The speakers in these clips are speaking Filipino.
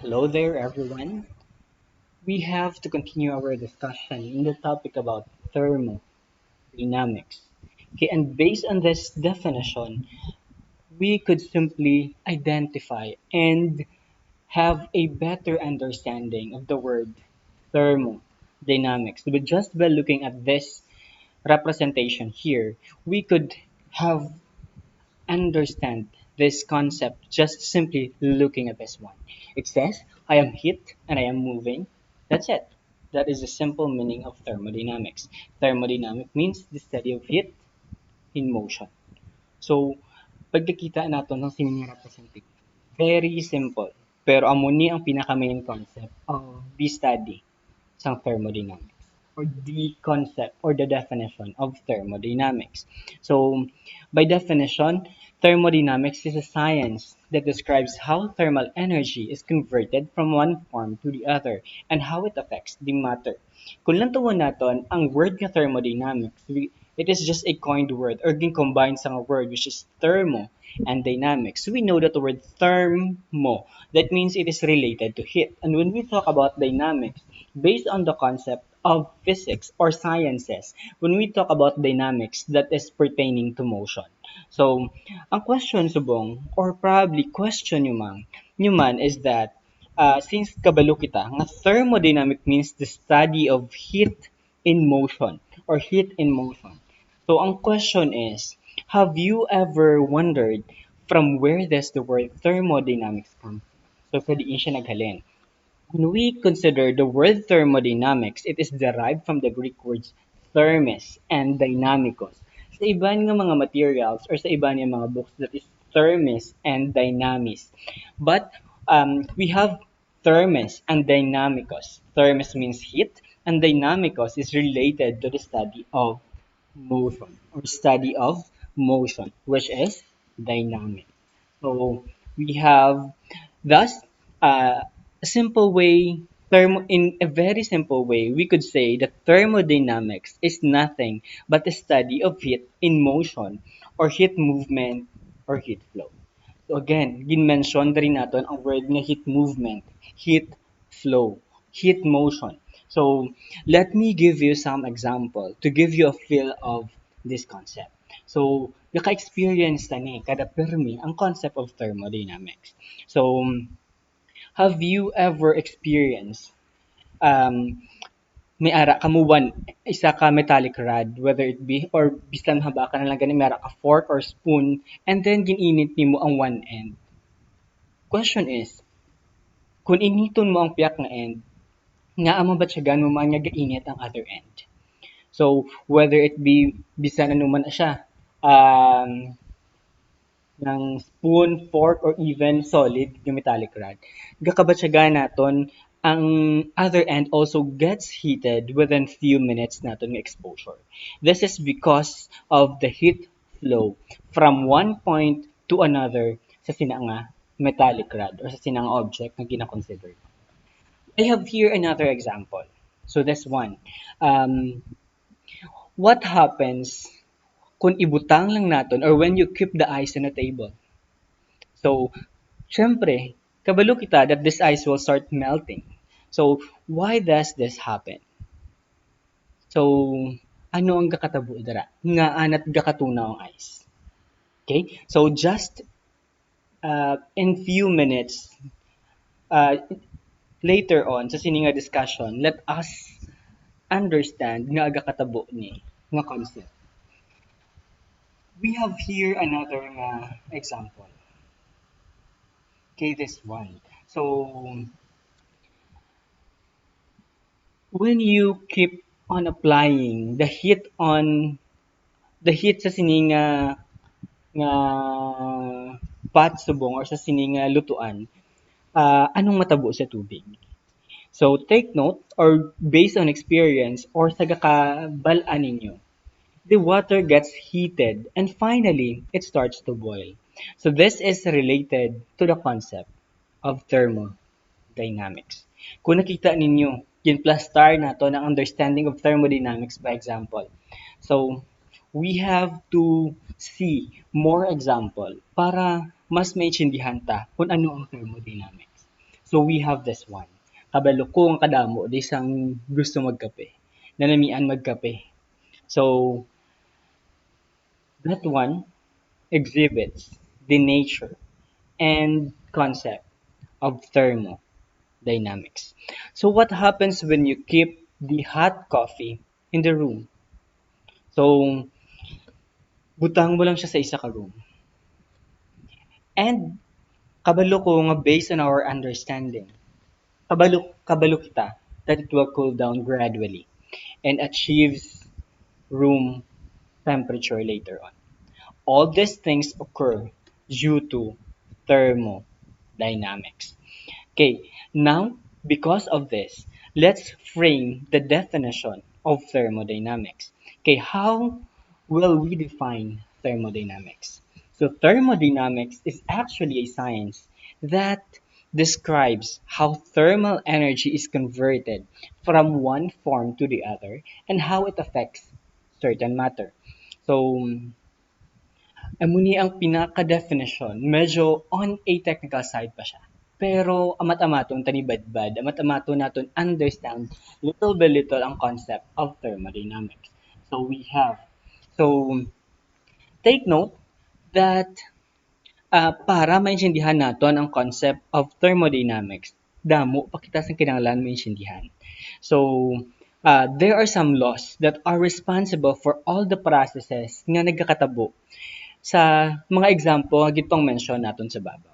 Hello there, everyone. We have to continue our discussion in the topic about thermodynamics. Okay, and based on this definition, we could simply identify and have a better understanding of the word thermodynamics. But just by looking at this representation here, we could have understand this concept just simply looking at this one. It says, I am heat and I am moving. That's it. That is the simple meaning of thermodynamics. Thermodynamic means the study of heat in motion. So, pagkakita nato ng sining representing, very simple. Pero amo ni ang pinaka main concept of the study sa thermodynamics or the concept or the definition of thermodynamics. So, by definition, thermodynamics is a science that describes how thermal energy is converted from one form to the other and how it affects the matter. Kung lang tuwa naton ang word nga thermodynamics, it is just a coined word or combined sa word which is thermo and dynamics. We know that the word thermo, that means it is related to heat. And when we talk about dynamics, based on the concept of physics or sciences, when we talk about dynamics, that is pertaining to motion. So, ang question subong, or probably question nyo man is that, since kabalo kita, nga thermodynamic means the study of heat in motion or heat in motion. So, ang question is, have you ever wondered from where does the word thermodynamics come from? So, sa diin siya naghalin. When we consider the word thermodynamics, it is derived from the Greek words thermes and dynamicos. Sa iba nga mga materials or sa iba nga mga books, that is thermes and dynamis. But we have thermes and dynamicos. Thermes means heat and dynamicos is related to the study of motion or study of motion, which is dynamic. So we have thus a simple way, in a very simple way, we could say that thermodynamics is nothing but the study of heat in motion or heat movement or heat flow. So again, gin-mention rin natin ang word nga heat movement, heat flow, heat motion. So let me give you some example to give you a feel of this concept. So, naka-experience na ni kada permi ang concept of thermodynamics. So, have you ever experienced may ara ka mo one isa ka metallic rod, whether it be or bisan haba ka na lang gani may ara ka fork or spoon, and then gininit nimo ang one end. Question is, kung initon mo ang piyak nga end, nga amo ba siya mo man nga gainit ang other end? So whether it be bisan ano man siya, um, ng spoon, fork, or even solid yung metallic rod. Gakabatsaga naton ang other end also gets heated within few minutes naton ng exposure. This is because of the heat flow from one point to another sa sinanga metallic rod or sa sinang object na gina-consider. I have here another example. So this one. What happens kung ibutang lang naton or when you keep the ice on a table? So, syempre, kabalo kita that this ice will start melting. So, why does this happen? So, ano ang gakatabo dara? Nga anat gakatunaw ang ice. Okay? So, just in few minutes, uh, later on, sa sininga discussion, let us understand nga gakatabo ni nga concept. We have here another example. Okay, this one. So, when you keep on applying the heat sa sininga nga pot subong or sa sininga lutuan, anong matabo sa tubig? So take note or based on experience or sa gakabalaan ninyo, the water gets heated and finally it starts to boil. So this is related to the concept of thermodynamics. Kung nakita ninyo, yun plus star na to ng understanding of thermodynamics by example. So, we have to see more example para mas maintindihan ta kung ano ang thermodynamics. So we have this one. Kabalo ko ang kadamo, di isang gusto magkape. Nanamian magkape. So that one exhibits the nature and concept of thermodynamics. So what happens when you keep the hot coffee in the room? So butang mo lang siya sa isa ka room. And kabalo ko nga based on our understanding, kabalo kita that it will cool down gradually and achieves room temperature later on. All these things occur due to thermodynamics. Okay, now because of this, let's frame the definition of thermodynamics. Okay, how will we define thermodynamics? So, thermodynamics is actually a science that describes how thermal energy is converted from one form to the other and how it affects certain matter. So, muni ang pinaka-definition, medyo on a technical side pa siya. Pero amat-amaton tanibadbad, amat-amaton naton understand little by little ang concept of thermodynamics. So we have, so take note that para maintindihan naton ang concept of thermodynamics, damo pa kita sa kinahanglan maintindihan. So there are some laws that are responsible for all the processes nga nagkakatabo sa mga example nga gitong mention naton sa babaw.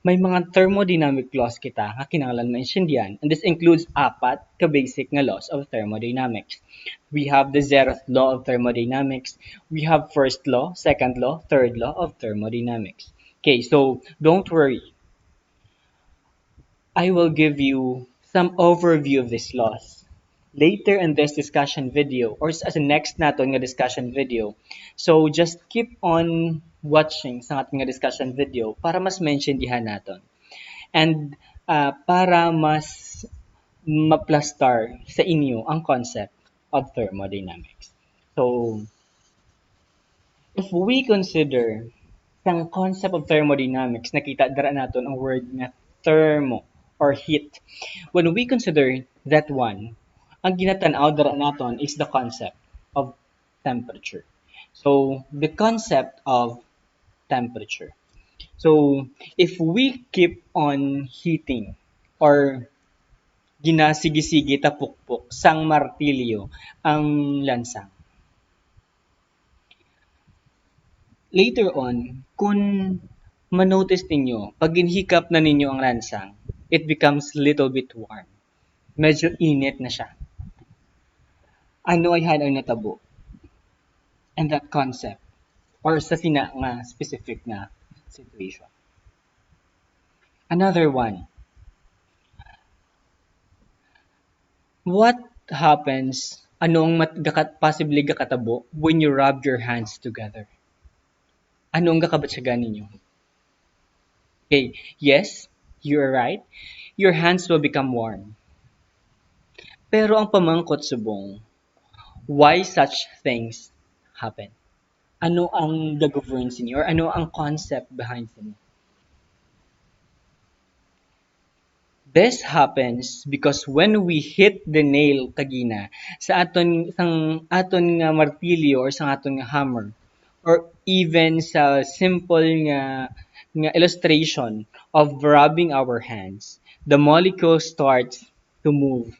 May mga thermodynamic laws kita nga kinahanglan maintindihan, and this includes apat ka basic nga laws of thermodynamics. We have the zeroth law of thermodynamics, we have first law, second law, third law of thermodynamics. Okay, so don't worry. I will give you some overview of these laws later in this discussion video or as a next naton nga discussion video. So just keep on watching sa ating nga discussion video para mas maintindihan naton. And para mas maplastar sa inyo ang concept of thermodynamics. So if we consider ang concept of thermodynamics, nakita dara naton ang word nga thermo or heat. When we consider that one, ang ginatanaw dara naton is the concept of temperature. So, the concept of temperature. So, if we keep on heating or ginasigi-sige tapukpok sang martilyo ang lansang, later on, kung manotice ninyo, pag ginhikap na ninyo ang lansang, it becomes little bit warm. Medyo init na siya. Ano ay hanaw na tabo? And that concept, or sa sina nga specific na situation. Another one. What happens, anong possibly gakatabo when you rub your hands together? Anong gakabatsagan ninyo? Okay, yes, you're right. Your hands will become warm. Pero ang pamangkot subong, why such things happen? Ano ang gag-govern sa inyo or ano ang concept behind sa inyo? This happens because when we hit the nail kagina sa aton nga martilyo or sa aton nga hammer or even sa simple nga illustration of rubbing our hands, the molecule starts to move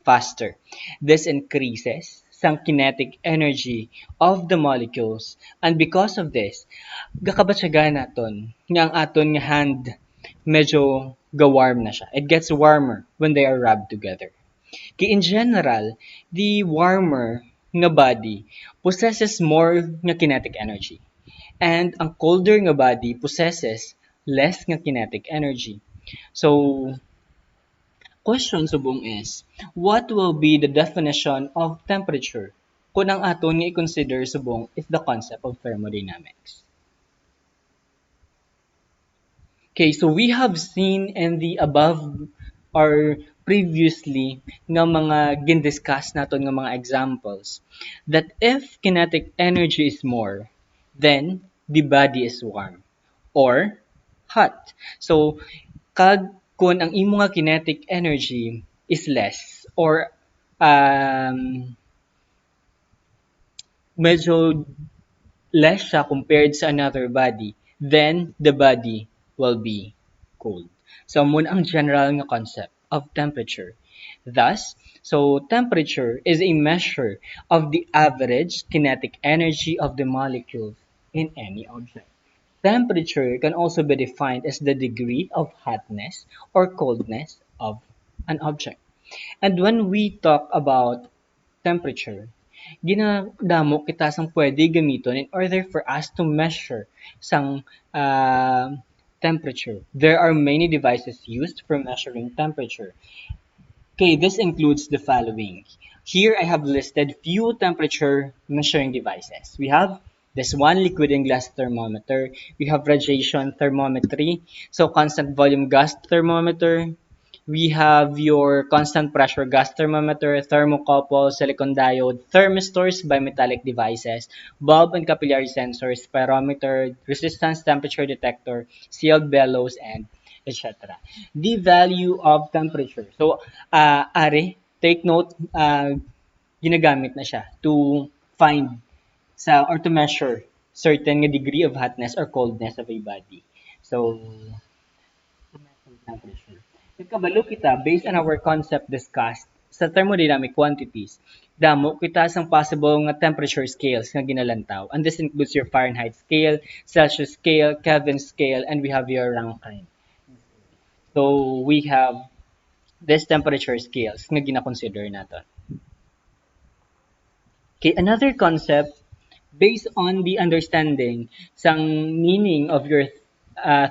faster. This increases some kinetic energy of the molecules, and because of this, gakabatsagan naton nga ang aton nga hand medyo ga-warm na siya. It gets warmer when they are rubbed together. Kaya in general, the warmer nga body possesses more nga kinetic energy. And ang colder nga body possesses less nga kinetic energy. So, question subong is, what will be the definition of temperature kung ang aton nga i-consider subong is the concept of thermodynamics? Okay, so we have seen in the above or previously nga mga gin-discuss naton nga mga examples that if kinetic energy is more, then the body is warm or hot. So, Kag kung ang imo nga kinetic energy is less or um, medyo less siya compared sa another body, then the body will be cold. So, muna ang general nga concept of temperature. Thus, so temperature is a measure of the average kinetic energy of the molecules in any object. Temperature can also be defined as the degree of hotness or coldness of an object. And when we talk about temperature, ginadamo kita sang pwede gamiton in order for us to measure sang temperature. There are many devices used for measuring temperature. Okay, this includes the following. Here I have listed few temperature measuring devices. We have this one liquid and glass thermometer. We have radiation thermometry, so constant volume gas thermometer. We have your constant pressure gas thermometer, thermocouple, silicon diode, thermistors, bimetallic devices, bulb and capillary sensors, spirometer, resistance temperature detector, sealed bellows, and etc. The value of temperature. So, take note, ginagamit na siya to find or to measure certain degree of hotness or coldness of a body. So, temperature. Nagkabalo kita based on our concept discussed sa thermodynamic quantities. Damo kita sang possible nga temperature scales nga ginalantaw. And this includes your Fahrenheit scale, Celsius scale, Kelvin scale, and we have your Rankine. So we have this temperature scales nga gina-consider natin. Okay, another concept based on the understanding sang meaning of your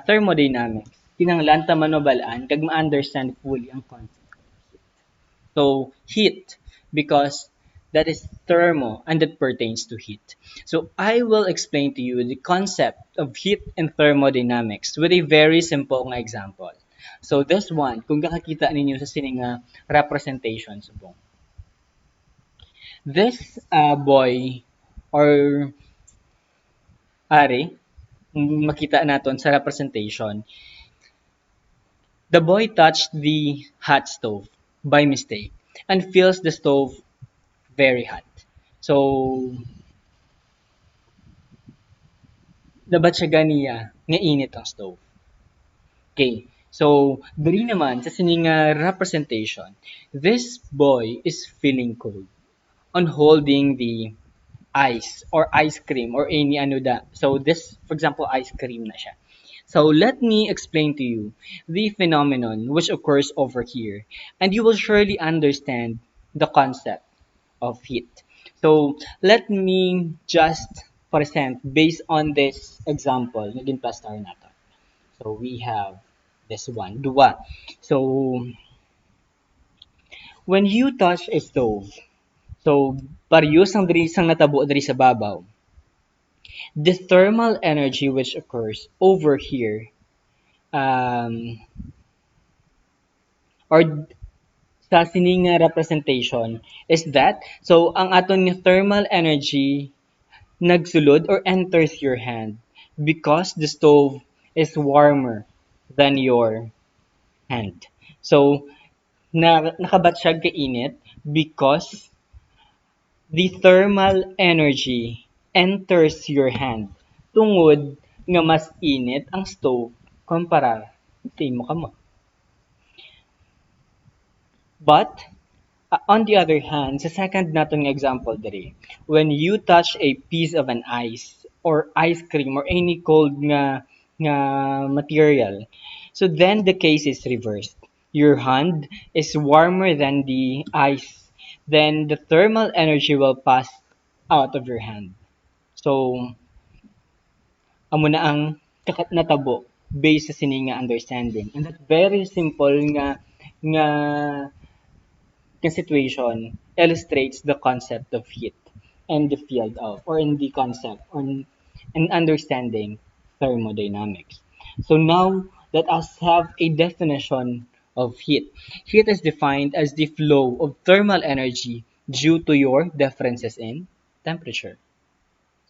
thermodynamics, kinahanglan ta manobalaan kag ma-understand fully ang concept. So, heat, because that is thermo and that pertains to heat. So, I will explain to you the concept of heat and thermodynamics with a very simple nga example. So, this one, kung kakakita ninyo sa sining representation, subong. This boy or ari, makita naton sa representation, the boy touched the hot stove by mistake and feels the stove very hot. So, nabatsyagan niya nga init ang stove. Okay. So, dali naman sa sining representation, this boy is feeling cold on holding the ice or ice cream or any ano da. So, this, for example, ice cream na siya. So, let me explain to you the phenomenon which occurs over here, and you will surely understand the concept of heat. So, let me just present based on this example na ginplastar natin. So, we have this one, dua. So, when you touch a stove, so, parehas ang diri sang natabo diri sa babaw, the thermal energy which occurs over here, or sa sining representation is that, so ang aton nga thermal energy nagsulod or enters your hand because the stove is warmer than your hand. So, nakabatsyag ka init because the thermal energy enters your hand tungod nga mas init ang stove kumpara sa imo kamo. But on the other hand, sa second naton nga example diri, when you touch a piece of an ice or ice cream or any cold nga material, so then the case is reversed. Your hand is warmer than the ice. Then the thermal energy will pass out of your hand. So, amo na ang natabo based sa sini nga understanding. And that very simple nga situation illustrates the concept of heat and the field of, or in the concept on and understanding thermodynamics. So now let us have a definition of heat. Heat is defined as the flow of thermal energy due to your differences in temperature.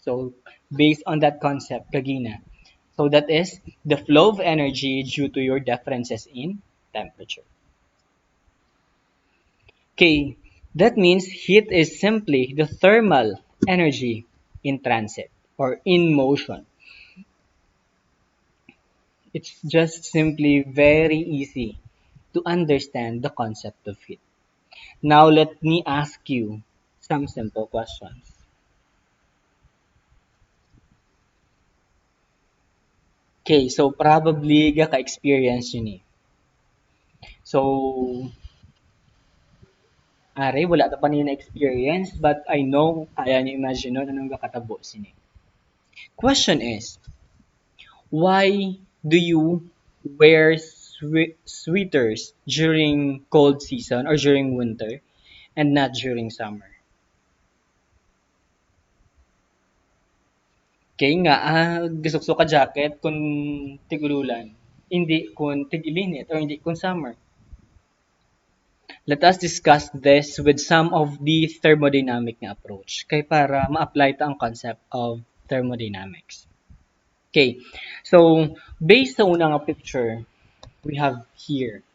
So based on that concept, kagina. So that is the flow of energy due to your differences in temperature. Okay, that means heat is simply the thermal energy in transit or in motion. It's just simply very easy to understand the concept of heat. Now let me ask you some simple questions. Okay, so probably ka-experience yun eh. So, are, wala ta pa niyo na experience, but I know kaya niyo imagine nun anong kakatabo sini. Question is, why do you wear sweaters during cold season or during winter and not during summer? Kaya nga, gusto ka jacket kung tigululan, hindi kung tigilinit or hindi kung summer. Let us discuss this with some of the thermodynamic na approach kay para ma-apply ta ang concept of thermodynamics. Okay, so based sa unang picture we have here.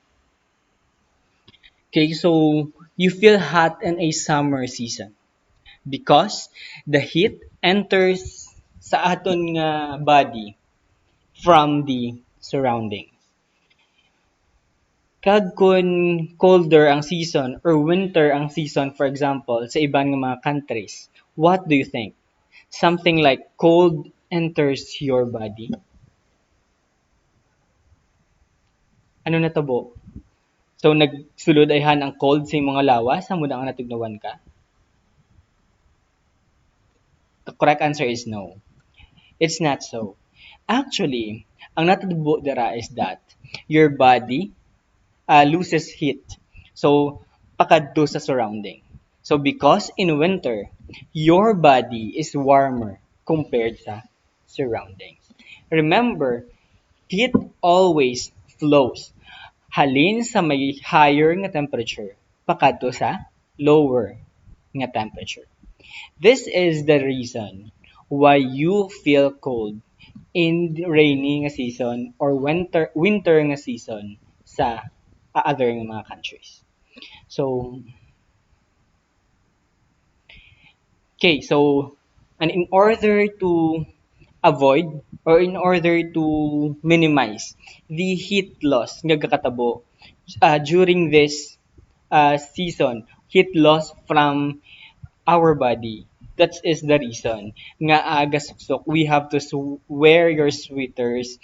Okay, so you feel hot in a summer season because the heat enters sa aton nga body from the surroundings. Kag kun colder ang season or winter ang season for example sa iban nga mga countries, what do you think? Something like cold enters your body? Ano natabo? So nagsulod ayhan ang cold sa imong mga lawas amo na ang natignawan ka? The correct answer is no. It's not so. Actually, ang natabo dira is that your body loses heat. So, pakadto sa surrounding. So, because in winter, your body is warmer compared sa surroundings. Remember, heat always flows. Halin sa may higher nga temperature, pakadto sa lower nga temperature. This is the reason why you feel cold in the rainy nga season or winter nga season sa other nga mga countries. So, okay, so, and in order to avoid or in order to minimize the heat loss nga kakatabo during this season, heat loss from our body. That is the reason nga agasuksok we have to wear your sweaters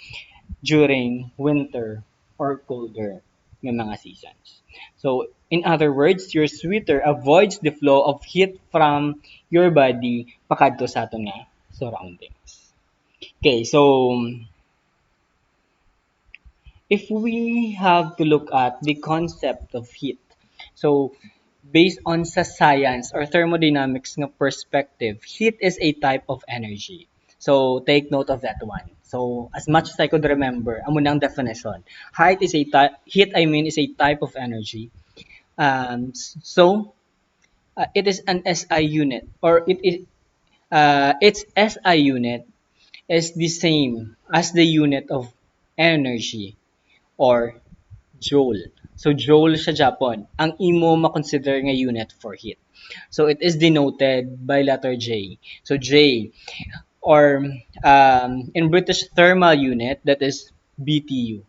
during winter or colder nga mga seasons. So, in other words, your sweater avoids the flow of heat from your body pakadto sa aton nga surroundings. Okay, so if we have to look at the concept of heat, so based on sa science or thermodynamics nga perspective, heat is a type of energy. So take note of that one. So as much as I could remember, amo nang definition. Heat I mean is a type of energy. So it is an SI unit or its SI unit is the same as the unit of energy or joule. So joule sa Japan, ang imo makonsider nga unit for heat. So it is denoted by letter J. So J or in British thermal unit that is BTU.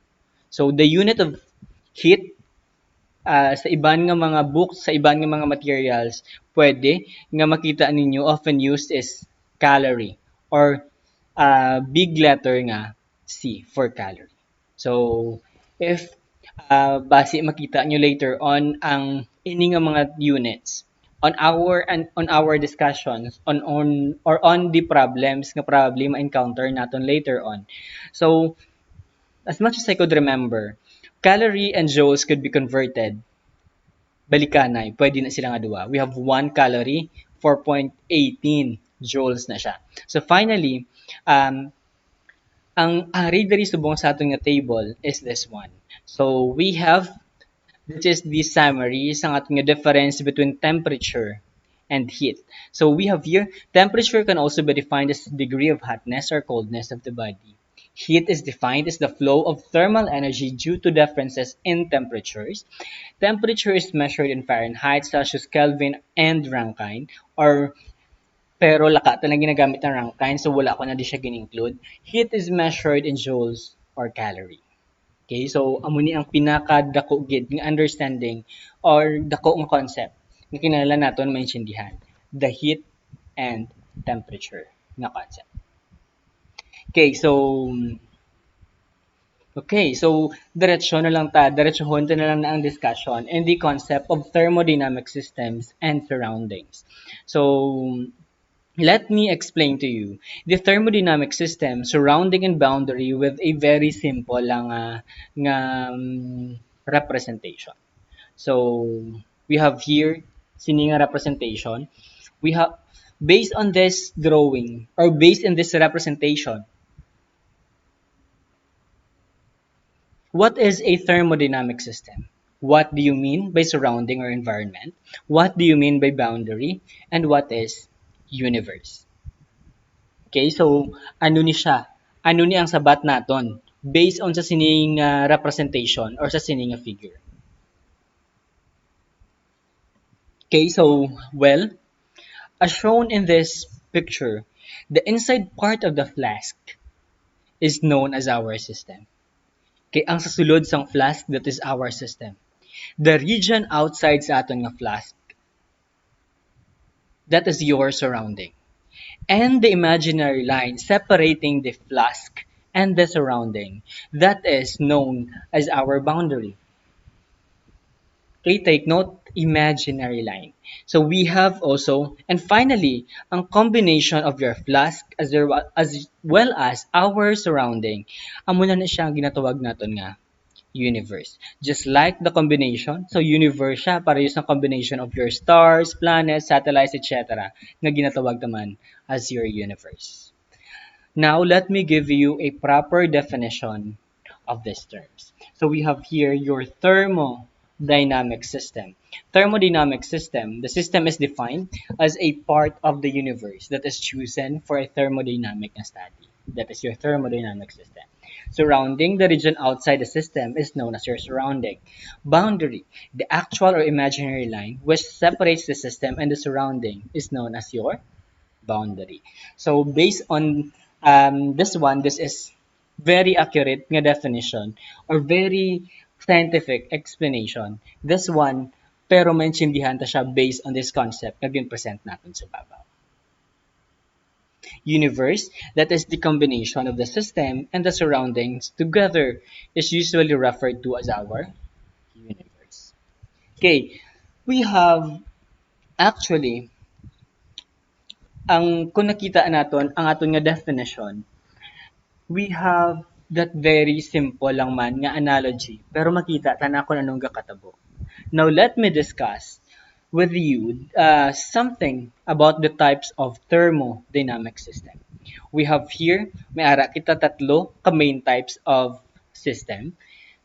So the unit of heat sa iban nga mga books, sa iban nga mga materials, pwede nga makita ninyo often used is calorie or big letter nga C for calorie. So, if base makita nyo later on ang ini nga mga units on our discussions on the problems nga probably ma-encounter naton later on. So, as much as I could remember, calorie and joules could be converted balikanay, pwede na sila nga duwa. We have 1 calorie, 4.18 joules na siya. So finally, ang ari diri subong sa aton nga table is this one. So we have, this is the summary sa aton nga difference between temperature and heat. So we have here, temperature can also be defined as degree of hotness or coldness of the body. Heat is defined as the flow of thermal energy due to differences in temperatures. Temperature is measured in Fahrenheit, Celsius, Kelvin, and Rankine. Or pero laka talagang ginagamit ng Rankine, so wala ko na di siya gin-include. Heat is measured in joules or calorie. Okay, so amo ni ang pinaka-dako gid nga understanding or dako nga concept nga kinahanglan naton maintindihan. The heat and temperature nga concept. Okay, diretso na lang ta, diretsohon ta na lang na ang discussion and the concept of thermodynamic systems and surroundings. So, let me explain to you the thermodynamic system, surrounding and boundary with a very simple lang nga representation. So, we have here sini nga representation. We have based on this drawing or based on this representation. What is a thermodynamic system? What do you mean by surrounding or environment? What do you mean by boundary? And what is universe? Okay, so ano ni siya? Ano ni ang sabat naton? Based on sa sining representation or sa sining figure. Okay, so, well, as shown in this picture, the inside part of the flask is known as our system. Okay, ang sasulod sang flask, that is our system. The region outside sa aton nga flask, that is your surrounding. And the imaginary line separating the flask and the surrounding, that is known as our boundary. Okay, take note, imaginary line. So we have also, and finally, ang combination of your flask as well as our surrounding. Amo na siya ang ginatawag naton nga universe. Just like the combination, so universe siya, parehas ng combination of your stars, planets, satellites, etc. nga ginatawag naman as your universe. Now, let me give you a proper definition of these terms. So we have here your thermodynamic system. Thermodynamic system, the system is defined as a part of the universe that is chosen for a thermodynamic study. That is your thermodynamic system. Surrounding the region outside the system is known as your surrounding. Boundary, the actual or imaginary line which separates the system and the surrounding is known as your boundary. So based on this one, this is very accurate nga definition or very scientific explanation. This one, pero maintindihan ta siya based on this concept na present natin sa babaw. Universe, that is the combination of the system and the surroundings together, is usually referred to as our universe. Okay, we have actually ang kung nakita naton ang aton nga definition, we have that very simple lang man nga analogy pero makita ta kung anong gakatabo. Now let me discuss with you something about the types of thermodynamic system. We have here, may ara kita tatlo ka main types of system.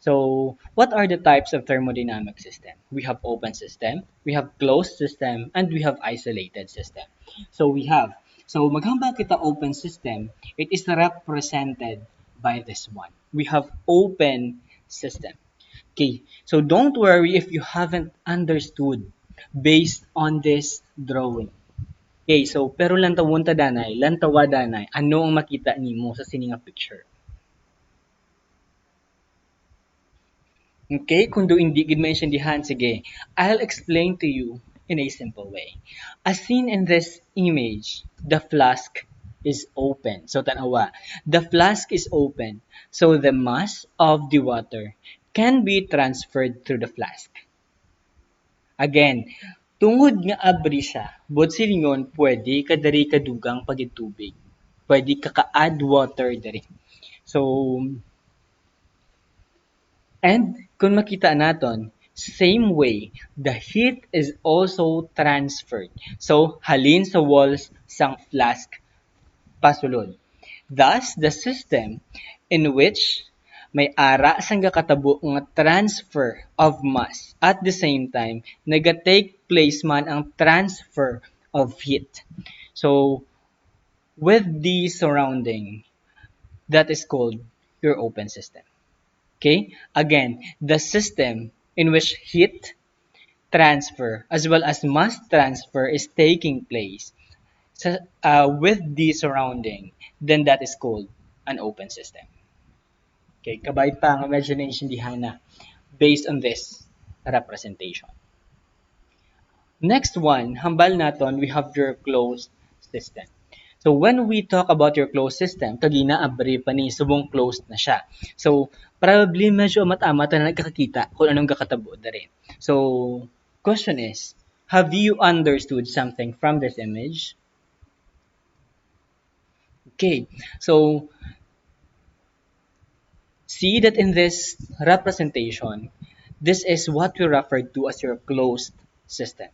So, what are the types of thermodynamic system? We have open system, we have closed system, and we have isolated system. So, maghambal kita open system, it is represented by this one. We have open system. Okay, so don't worry if you haven't understood based on this drawing. Okay, so pero lantawon ta danay, lantawa danay, ano ang makita nimo sa sininga picture? Okay, kung do hindi gid maintindihan, sige, I'll explain to you in a simple way. As seen in this image, the flask is open. So tanawa, the flask is open. So the mass of the water can be transferred through the flask. Again, tungod nga abri siya, but silingon pwede kadari kadugang pagitubig. Pwede ka-add water diri. So, and kung makita naton, same way, the heat is also transferred. So, halin sa walls sang flask pasulod. Thus, the system in which may ara sang gakatabo nga transfer of mass at the same time naga-take place man ang transfer of heat. So, with the surrounding, that is called your open system. Okay? Again, the system in which heat transfer as well as mass transfer is taking place with the surrounding, then that is called an open system. Okay, kabay pa ang imagination dihana based on this representation. Next one, hambal naton, we have your closed system. So when we talk about your closed system, kagina abri pa ni subong closed na siya. So probably medyo amat-amat na nagkakakita kung anong kakatabo na rin. So question is, have you understood something from this image? Okay, so see that in this representation, this is what we refer to as your closed system.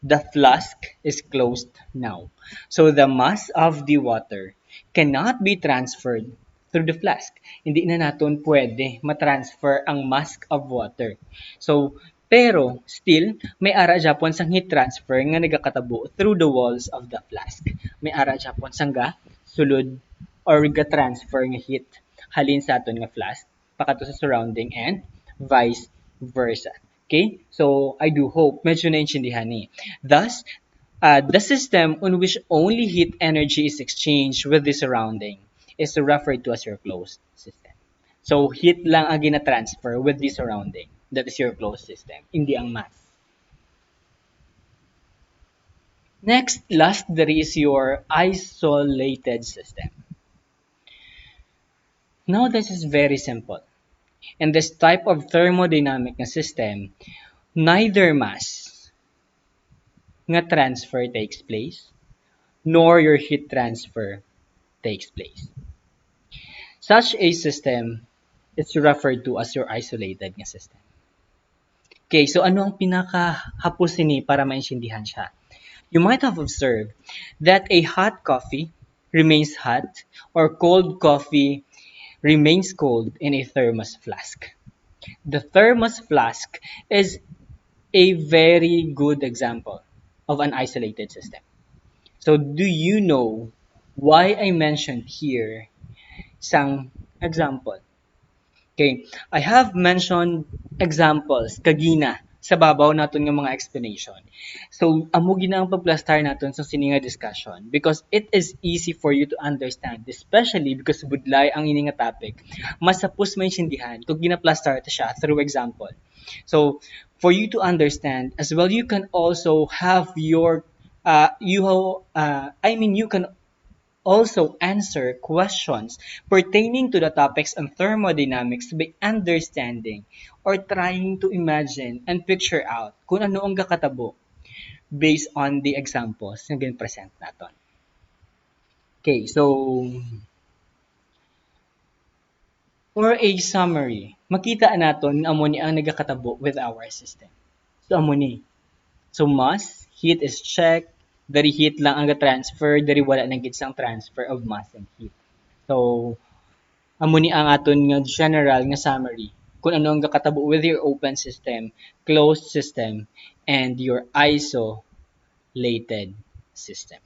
The flask is closed now. So the mass of the water cannot be transferred through the flask. Hindi na natin pwede matransfer ang mass of water. So, pero still, may ara Japon sang heat transfer nga nagakatabo through the walls of the flask. May ara Japon sang sulod or ga-transfer nga heat halin sa aton nga flask pakato sa surrounding and vice versa. Okay? So, I do hope medyo naintindihan ni. Thus, the system on which only heat energy is exchanged with the surrounding is referred to as your closed system. So, heat lang ang gina-transfer with the surrounding. That is your closed system, hindi ang mass. Next, last, there is your isolated system. Now, this is very simple. In this type of thermodynamic na system, neither mass nga transfer takes place, nor your heat transfer takes place. Such a system is referred to as your isolated nga system. Okay, so ano ang pinaka-hapos ni para maintindihan siya? You might have observed that a hot coffee remains hot or cold coffee remains cold in a thermos flask. The thermos flask is a very good example of an isolated system. So do you know why I mentioned here sang example? Okay, I have mentioned examples kagina sa babaw naton nga mga explanation. So amo gina ang pagplastar naton sa sininga discussion because it is easy for you to understand, especially because budlay ang ini nga topic. Mas sapos maintindihan kung ginaplastar ta siya through example. So for you to understand as well, you can also have your you can also answer questions pertaining to the topics on thermodynamics by understanding or trying to imagine and picture out kung ano ang kakatabo based on the examples na present natin. Okay, so for a summary, makita naton nga amo ni ang nagakatabo with our system. So amo ni. So mass, heat is checked, dari heat lang ang transfer, dari wala nang gitsang transfer of mass and heat. So amo ni ang aton nga general nga summary kung ano ang kakatabo with your open system, closed system, and your isolated system.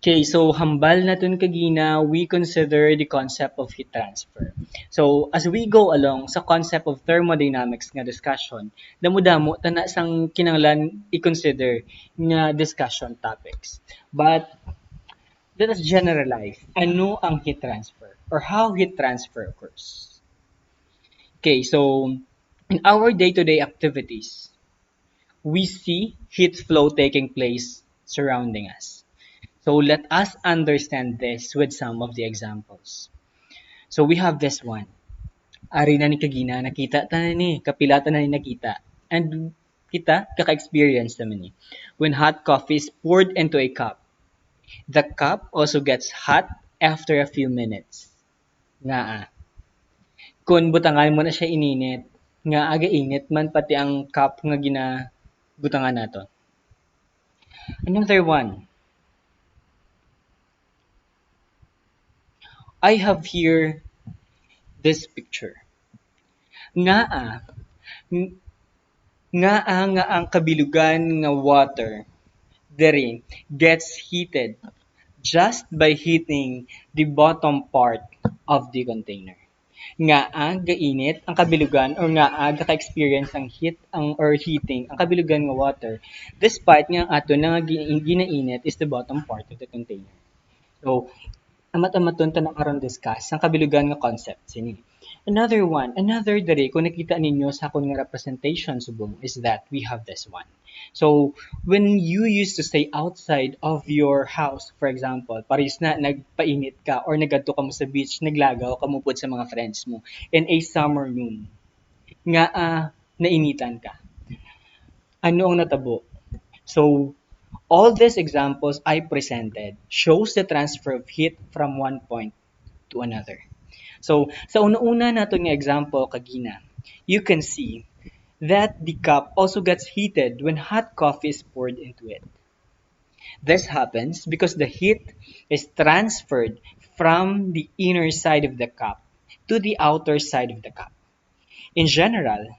Okay, so hambal naton kagina, we consider the concept of heat transfer. So as we go along sa concept of thermodynamics nga discussion, damo-damo tana sang kinahanglan i-consider nga discussion topics. But let us generalize ano ang heat transfer or how heat transfer occurs. Okay, so in our day-to-day activities, we see heat flow taking place surrounding us. So let us understand this with some of the examples. So we have this one. Ari na ni kagina, nakita ta na ni, kapilata na ni nakita. And kita, kaka-experience naman ni. When hot coffee is poured into a cup, the cup also gets hot after a few minutes. Nga kung butangan mo na siya ininit, nga aga init man pati ang cup nga butangan nato. Another one. I have here this picture. Nga nga ang kabilugan nga water dere gets heated just by hitting the bottom part of the container. Nga gainit ang kabilugan or nga ka-experience ang heat ang or heating ang kabilugan nga water despite nga ang ato nga ginainit is the bottom part of the container. So amat-amaton ta na karon discuss ang kabilugan nga concept sini. Another dere kung nakita ninyo sa akong nga representation subong is that we have this one. So, when you used to stay outside of your house, for example, paris na nagpainit ka or nagadto ka mo sa beach, naglagaw ka mo pod sa mga friends mo in a summer noon, nga nainitan ka. Ano ang natabo? So, all these examples I presented shows the transfer of heat from one point to another. So, sa una-una nato nga example kagina, you can see that the cup also gets heated when hot coffee is poured into it. This happens because the heat is transferred from the inner side of the cup to the outer side of the cup. In general,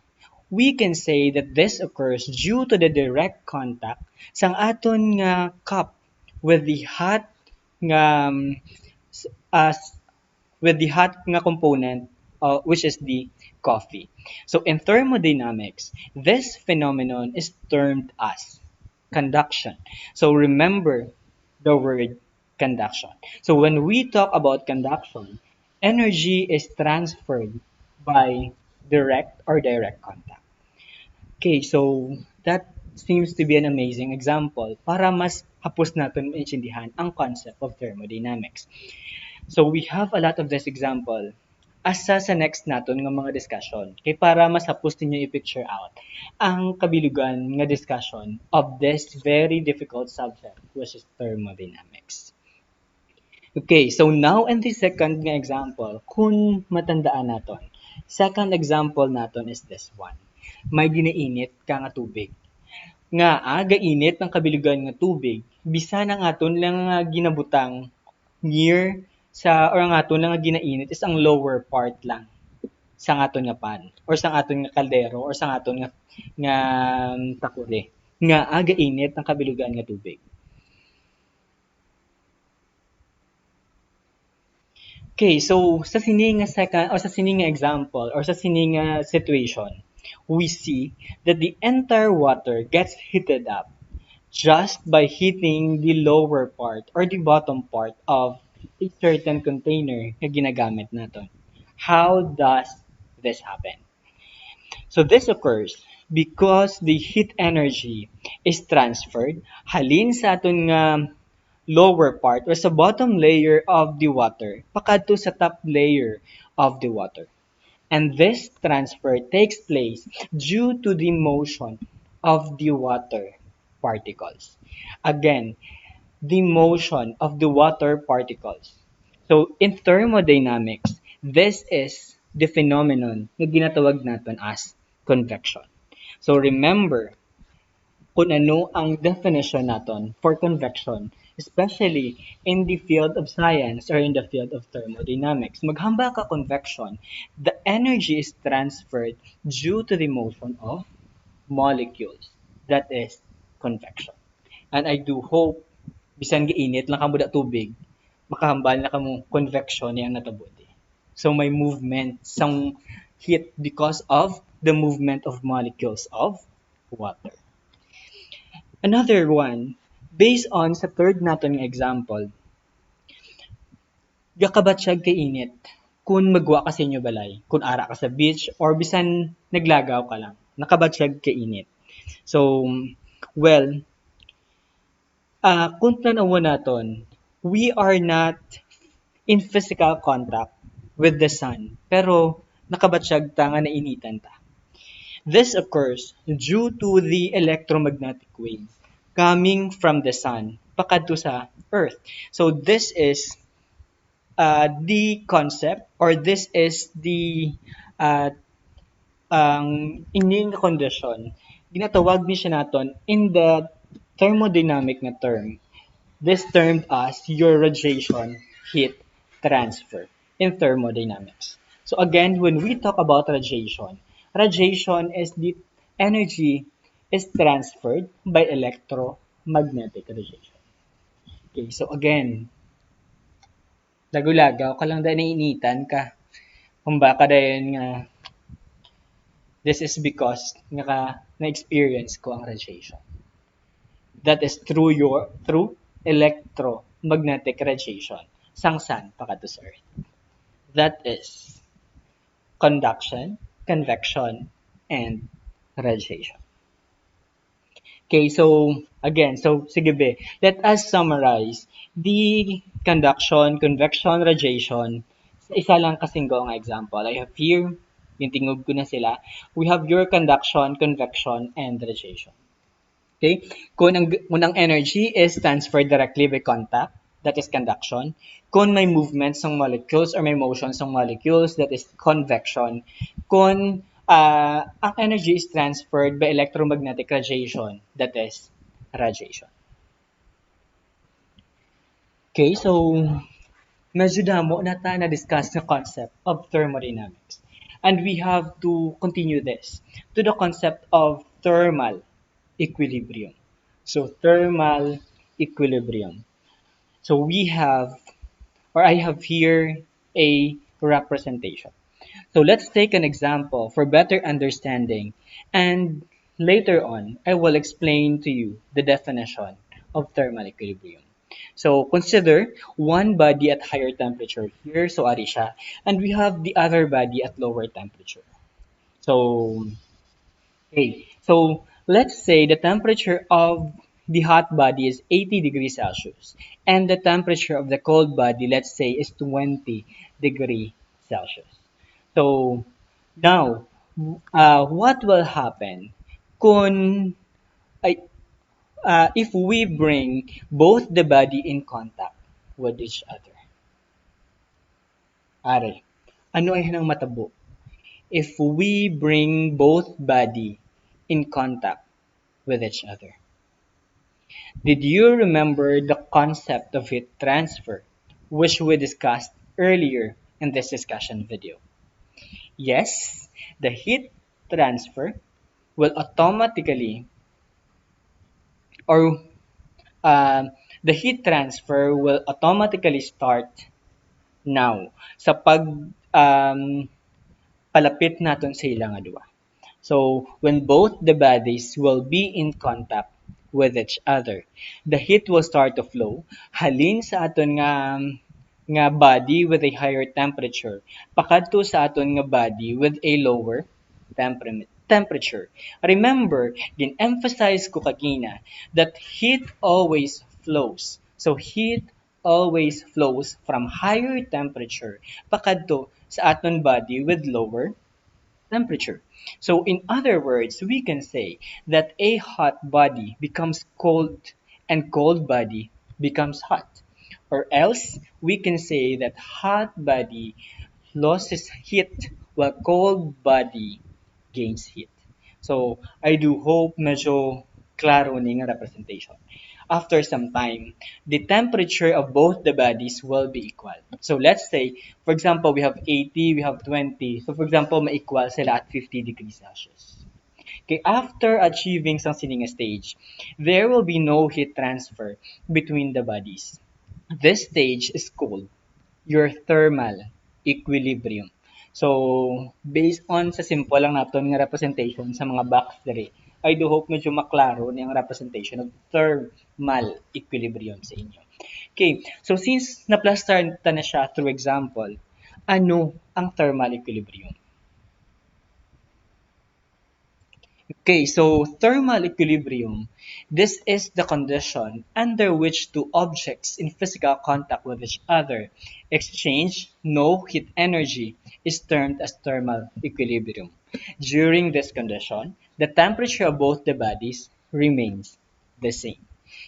we can say that this occurs due to the direct contact sang aton nga cup with the hot nga as with the hot nga component, which is the coffee. So in thermodynamics, this phenomenon is termed as conduction. So remember the word conduction. So when we talk about conduction, energy is transferred by direct contact. Okay, so that seems to be an amazing example para mas hapos natin maintindihan ang concept of thermodynamics. So we have a lot of this example asa sa next naton nga mga discussion kay para mas hapos ninyo i-picture out ang kabilugan nga discussion of this very difficult subject which is thermodynamics. Okay, so now in the second nga example, kung matandaan naton, second example naton is this one. May ginainit ka nga tubig. Nga gainit ang kabilugan nga tubig, bisan ang aton lang nga ginabutang near sa or ang aton lang nga ginainit is ang lower part lang sa aton nga pan or sa aton nga kaldero or sa aton nga takure. Nga gainit ang kabilugan nga tubig. Okay, so sa sini nga second or sa sini nga example or sa sini nga situation, we see that the entire water gets heated up just by heating the lower part or the bottom part of a certain container na ginagamit natin. How does this happen? So this occurs because the heat energy is transferred halin sa aton nga lower part or sa bottom layer of the water pakadto sa top layer of the water. And this transfer takes place due to the motion of the water particles. Again, the motion of the water particles. So, in thermodynamics, this is the phenomenon na ginatawag natin as convection. So, remember kung ano ang definition natin for convection, especially in the field of science or in the field of thermodynamics. Maghamba ka convection, the energy is transferred due to the motion of molecules. That is convection. And I do hope, bisan giinit lang kamo da tubig, makahambal na kamo convection yang natabuti. So may movement sang heat because of the movement of molecules of water. Another one, based on sa third naton nga example, gakabatsag kay init kung magwa ka sa inyo balay, kung ara ka sa beach or bisan naglagaw ka lang, nakabatsag kay init. So, well, kung tanawa naton, we are not in physical contact with the sun, pero nakabatsyag ta nga nainitan ta. This occurs due to the electromagnetic waves coming from the sun pakadto sa earth. So this is the concept or this is the uh, ining condition ginatawag ni siya naton in the thermodynamic na term. This termed as your radiation heat transfer in thermodynamics. So again, when we talk about radiation, radiation is the energy is transferred by electro magnetic radiation. Okay, so again, lagaw-lagaw ka lang dahil nainitan ka. Kung baka dahil nga, this is because nga na-experience ko ang radiation. That is through electromagnetic radiation. Sangsan pakato sa Earth. That is conduction, convection, and radiation. Okay, so again, so sige be, let us summarize the conduction, convection, radiation sa isa lang kasing go nga example. I have here, yung tingog ko na sila. We have your conduction, convection, and radiation. Okay? Kung ang unang energy is transferred directly by contact, that is conduction. Kung may movements ng molecules or may motions ng molecules, that is convection. Kung ang energy is transferred by electromagnetic radiation, that is radiation. Okay, so medyo damo na tayo na-discuss the concept of thermodynamics. And we have to continue this to the concept of thermal equilibrium. So thermal equilibrium. So we have, or I have here a representation. So let's take an example for better understanding, and later on, I will explain to you the definition of thermal equilibrium. So consider one body at higher temperature here, so ari siya, and we have the other body at lower temperature. So okay, so let's say the temperature of the hot body is 80 degrees Celsius and the temperature of the cold body, let's say, is 20 degrees Celsius. So now, what will happen kung, if we bring both the body in contact with each other? Are, ano ay hanang matabo? If we bring both body in contact with each other. Did you remember the concept of heat transfer, which we discussed earlier in this discussion video? Yes, the heat transfer will automatically, or the heat transfer will automatically start now sa pag palapit naton sa ilang duwa. So, when both the bodies will be in contact with each other, the heat will start to flow. Halin sa aton nga body with a higher temperature, pakadto sa aton nga body with a lower temperature. Remember, gin-emphasize ko kagina that heat always flows. So, heat always flows from higher temperature pakadto sa aton body with lower temperature. So in other words, we can say that a hot body becomes cold and cold body becomes hot. Or else we can say that hot body loses heat while cold body gains heat. So I do hope medyo klaro ni nga representation. After some time, the temperature of both the bodies will be equal. So let's say, for example, we have 80, we have 20. So for example, ma-equal sila at 50 degrees Celsius. Okay, after achieving some sining stage, there will be no heat transfer between the bodies. This stage is called your thermal equilibrium. So, based on sa simple lang naton nga representation sa mga box diri, I do hope medyo maklaro ni ang representation of thermal equilibrium sa inyo. Okay, so since na-plaster na siya through example, ano ang thermal equilibrium? Okay, so thermal equilibrium, this is the condition under which two objects in physical contact with each other exchange no heat energy is termed as thermal equilibrium. During this condition, the temperature of both the bodies remains the same.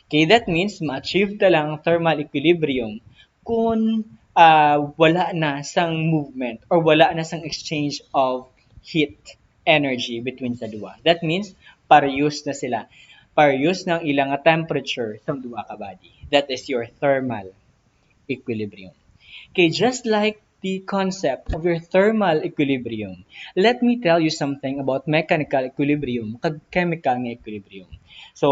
Okay, that means ma-achieve na lang thermal equilibrium kung wala na sang movement or wala na sang exchange of heat energy between sa duwa. That means parehas na sila. Parehas ng ilang temperature sa duwa ka body. That is your thermal equilibrium. Okay, just like the concept of your thermal equilibrium. Let me tell you something about mechanical equilibrium kag chemical nga equilibrium. So,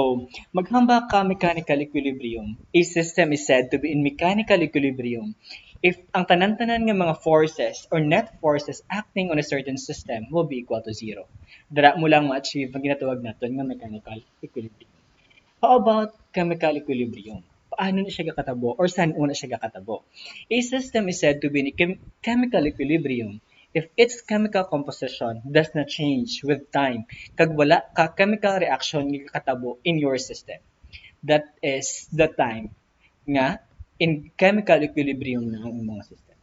maghamba ka mechanical equilibrium, a system is said to be in mechanical equilibrium if ang tanan-tanan nga mga forces or net forces acting on a certain system will be equal to zero. Dara mo lang ma-achieve ang ginatawag natin nga mechanical equilibrium. How about chemical equilibrium? Paano na siya gakatabo or saan una siya gakatabo? A system is said to be in chemical equilibrium if its chemical composition does not change with time kag wala ka chemical reaction nga kakatabo in your system. That is the time nga in chemical equilibrium na ang mga system.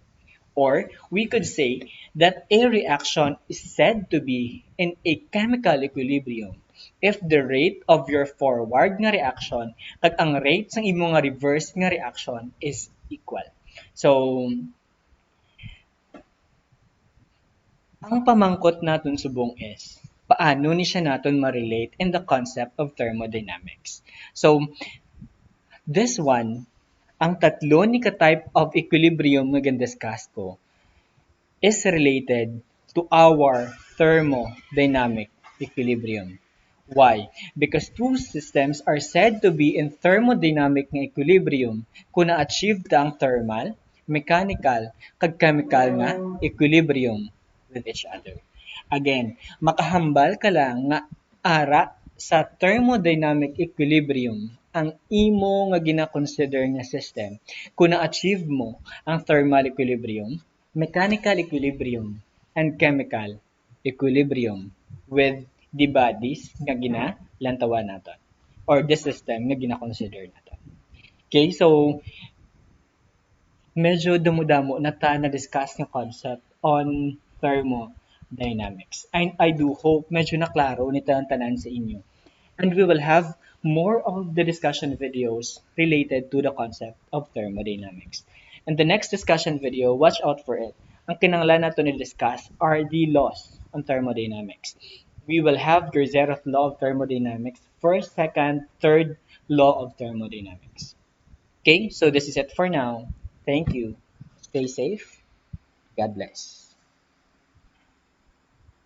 Or we could say that a reaction is said to be in a chemical equilibrium if the rate of your forward nga reaction at ang rate ng imong nga reverse nga reaction is equal. So, ang pamangkot naton subong is paano ni siya naton ma-relate in the concept of thermodynamics. So, this one, ang tatlo ni ka-type of equilibrium nga gin-discuss ko is related to our thermodynamic equilibrium. Why? Because two systems are said to be in thermodynamic nga equilibrium kung na-achieve ta ang thermal, mechanical, kag chemical nga equilibrium with each other. Again, makahambal ka lang nga ara sa thermodynamic equilibrium ang imo nga gina-consider nga system kung na-achieve mo ang thermal equilibrium, mechanical equilibrium, and chemical equilibrium with the bodies nga ginalantawan naton or the system nga gina-consider naton. Okay, so medyo damo-damo na ta na-discuss nga concept on thermodynamics. I do hope medyo naklaro ni tanan sa inyo. And we will have more of the discussion videos related to the concept of thermodynamics. In the next discussion video, watch out for it. Ang kinanglan nato ni discuss are the laws on thermodynamics. We will have your zeroth law of thermodynamics, first, second, third law of thermodynamics. Okay, so this is it for now. Thank you. Stay safe. God bless.